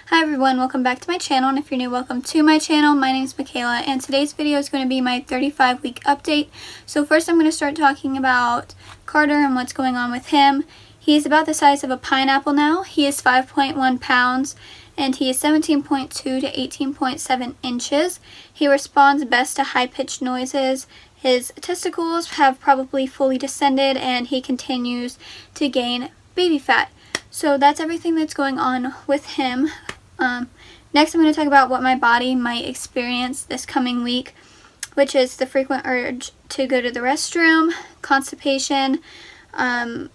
Hi everyone, welcome back to my channel, and if you're new, welcome to my channel. My name is Mckayla, and today's video is going to be my 35-week update. So first I'm going to start talking about Carter and what's going on with him. He's about the size of a pineapple now. He is 5.1 pounds, and he is 17.2 to 18.7 inches. He responds best to high-pitched noises. His testicles have probably fully descended, and he continues to gain baby fat. So that's everything that's going on with him. Next, I'm going to talk about what my body might experience this coming week, which is the frequent urge to go to the restroom, constipation,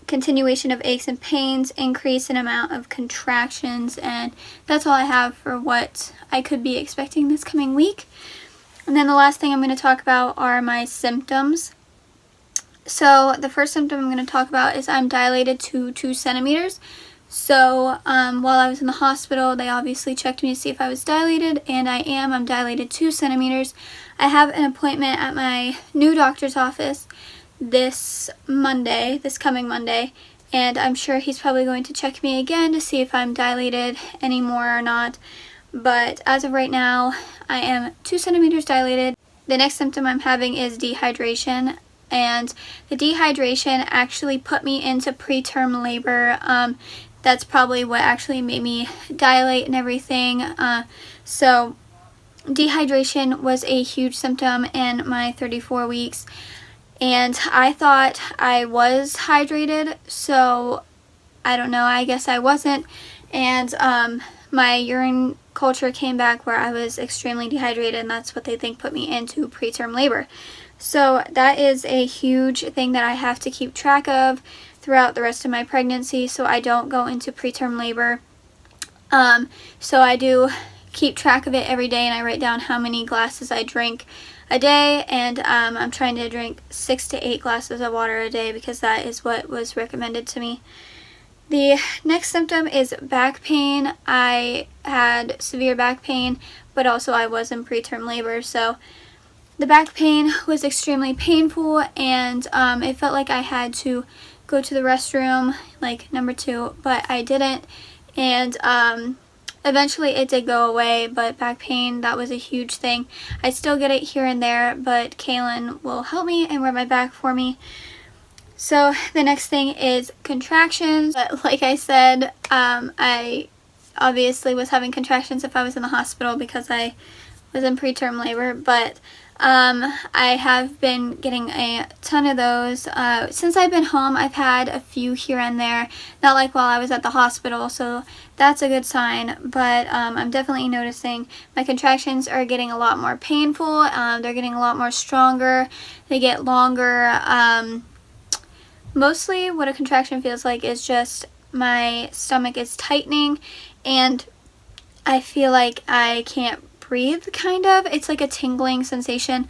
continuation of aches and pains, increase in amount of contractions, and that's all I have for what I could be expecting this coming week. And then the last thing I'm going to talk about are my symptoms. So the first symptom I'm going to talk about is I'm dilated to 2 centimeters. So while I was in the hospital, they obviously checked me to see if I was dilated, and I am. I'm dilated 2 centimeters. I have an appointment at my new doctor's office this coming Monday, and I'm sure he's probably going to check me again to see if I'm dilated anymore or not. But as of right now, I am 2 centimeters dilated. The next symptom I'm having is dehydration, and the dehydration actually put me into preterm labor. That's probably what actually made me dilate and everything. So dehydration was a huge symptom in my 34 weeks, and I thought I was hydrated, so I don't know, I guess I wasn't, and my urine culture came back where I was extremely dehydrated, and that's what they think put me into preterm labor. So that is a huge thing that I have to keep track of throughout the rest of my pregnancy so I don't go into preterm labor. So I do keep track of it every day, and I write down how many glasses I drink a day, and I'm trying to drink 6 to 8 glasses of water a day because that is what was recommended to me. The next symptom is back pain. I had severe back pain, but also I was in preterm labor, so the back pain was extremely painful, and it felt like I had to go to the restroom, like number 2, but I didn't, and eventually it did go away. But back pain, that was a huge thing. I still get it here and there, but Caelan will help me and rub my back for me. So the next thing is contractions. But like I said, I obviously was having contractions if I was in the hospital because I was in preterm labor, but I have been getting a ton of those. Since I've been home, I've had a few here and there, not like while I was at the hospital, so that's a good sign. But I'm definitely noticing my contractions are getting a lot more painful. They're getting a lot more stronger. They get longer. Mostly what a contraction feels like is just my stomach is tightening, and I feel like I can't breathe, kind of. It's like a tingling sensation.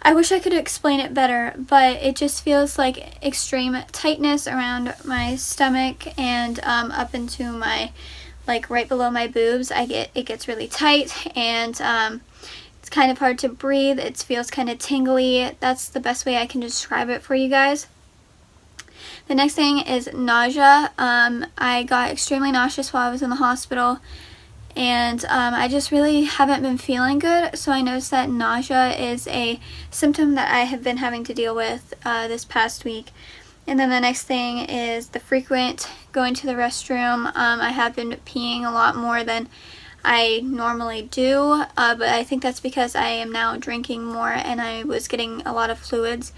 I wish I could explain it better, but it just feels like extreme tightness around my stomach and up into my, like right below my boobs. It gets really tight, and it's kind of hard to breathe. It feels kind of tingly. That's the best way I can describe it for you guys. The next thing is nausea. I got extremely nauseous while I was in the hospital, and I just really haven't been feeling good, so I noticed that nausea is a symptom that I have been having to deal with this past week. And then the next thing is the frequent going to the restroom. I have been peeing a lot more than I normally do, but I think that's because I am now drinking more and I was getting a lot of fluids.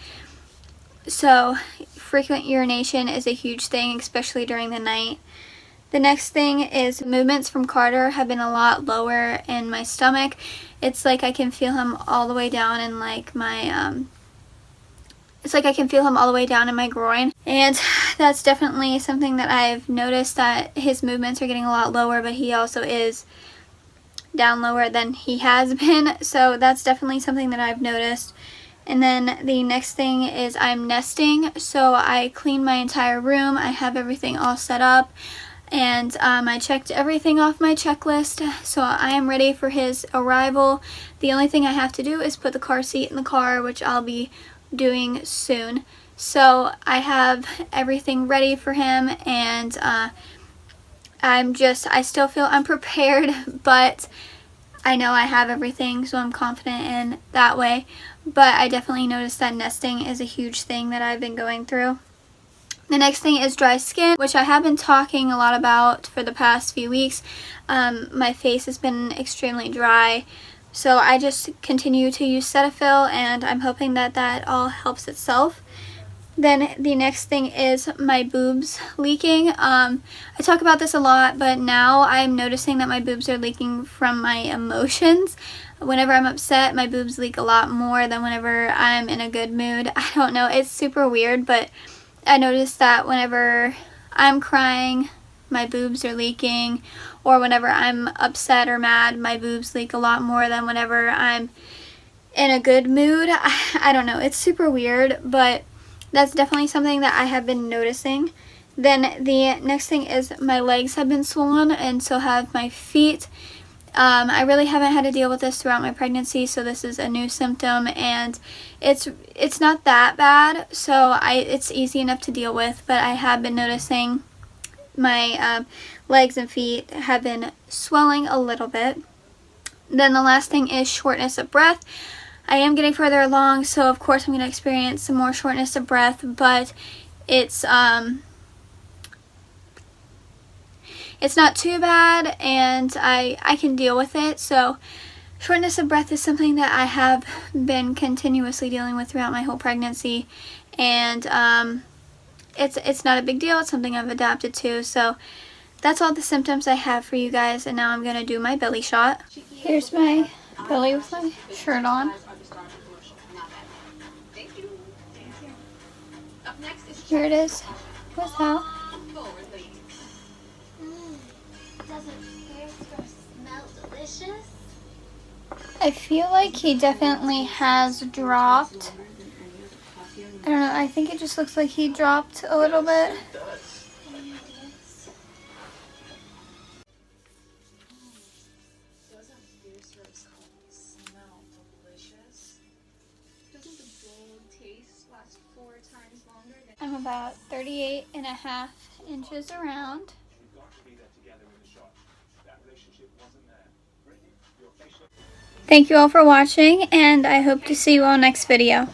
So frequent urination is a huge thing, especially during the night. The next thing is movements from Carter have been a lot lower in my stomach. It's like I can feel him all the way down in like my, it's like I can feel him all the way down in my groin. And that's definitely something that I've noticed, that his movements are getting a lot lower, but he also is down lower than he has been. So that's definitely something that I've noticed. And then the next thing is I'm nesting. So I cleaned my entire room. I have everything all set up. And I checked everything off my checklist, so I am ready for his arrival. The only thing I have to do is put the car seat in the car, which I'll be doing soon. So I have everything ready for him, and I still feel unprepared, but I know I have everything, so I'm confident in that way. But I definitely noticed that nesting is a huge thing that I've been going through. The next thing is dry skin, which I have been talking a lot about for the past few weeks. My face has been extremely dry, so I just continue to use Cetaphil, and I'm hoping that that all helps itself. Then the next thing is my boobs leaking. I talk about this a lot, but now I'm noticing that my boobs are leaking from my emotions. Whenever I'm upset, my boobs leak a lot more than whenever I'm in a good mood. I don't know, it's super weird, but I noticed that whenever I'm crying, my boobs are leaking, or whenever I'm upset or mad, my boobs leak a lot more than whenever I'm in a good mood. I don't know, it's super weird, but that's definitely something that I have been noticing. Then the next thing is my legs have been swollen, and so have my feet. I really haven't had to deal with this throughout my pregnancy, so this is a new symptom, and it's not that bad, so it's easy enough to deal with, but I have been noticing my legs and feet have been swelling a little bit. Then the last thing is shortness of breath. I am getting further along, so of course I'm going to experience some more shortness of breath, but it's not too bad, and I can deal with it. So shortness of breath is something that I have been continuously dealing with throughout my whole pregnancy, and it's not a big deal. It's something I've adapted to. So that's all the symptoms I have for you guys, and now I'm going to do my belly shot. Here's my belly with my shirt on. Here it is without. I feel like he definitely has dropped. I don't know, I think it just looks like he dropped a little bit. I'm about 38.5 inches around. Thank you all for watching, and I hope to see you all next video.